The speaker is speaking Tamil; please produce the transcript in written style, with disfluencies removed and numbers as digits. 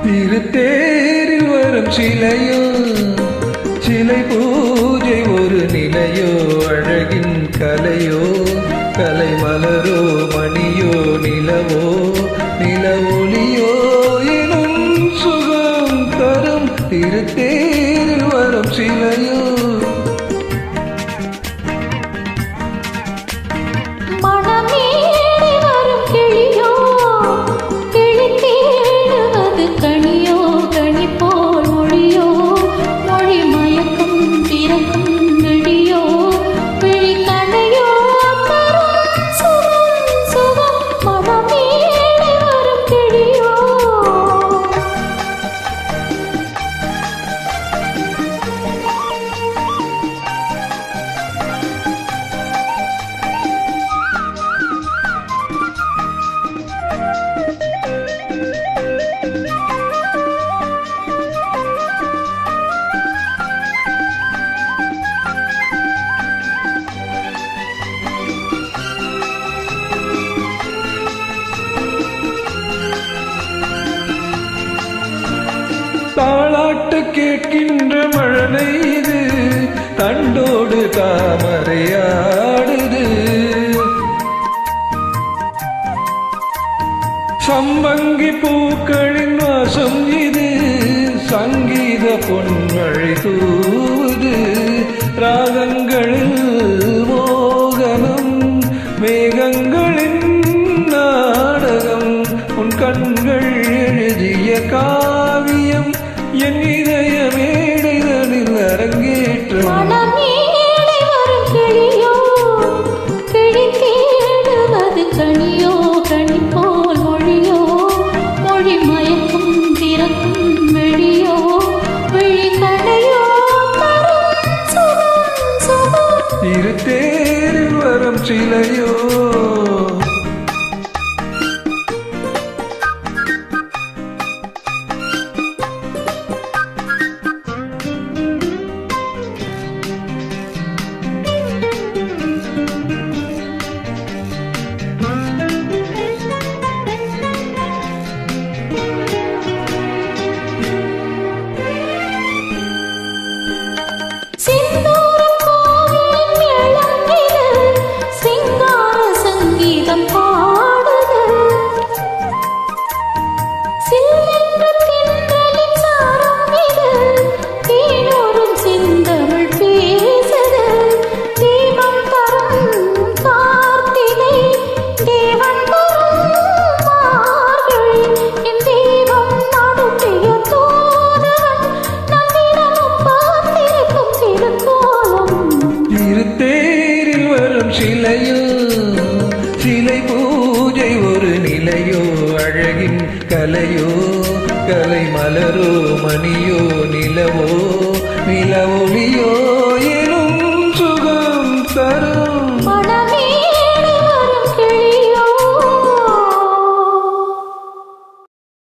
திருத்தேரில் வரும் சிலையோ சிலை பூஜை ஒரு நிலையோ அழகின் கலையோ கலை மலரோ மணியோ நிலவோ நில ஒளியோ எனும் சுகம் தரும் திருத்தேரில் வரும் சிலையோ தாளாட்டு கேட்கின்ற மழலை இது தண்டோடு தாமரையாடுது சம்பங்கி பூக்களின் வாசம் இது சங்கீத பொன்மழை தூவுது ராகங்களில் மோகனம் மேகங்களின் நாடகம் உன் கண்கள் எழுதிய காவியம் என் இதய மேடைகளில் அரங்கேற்றம் கனியோ கனி போல் மொழியோ மொழி மயக்கும் திறக்கும் வெளியோ விழி கடையோ திருத்தேரில் வரும் சிலையோ சிலையோ சிலை பூஜை ஒரு நிலையோ அழகின் கலையோ கலை மலரோ மணியோ நிலவோ நில ஒளியோ ஏனோ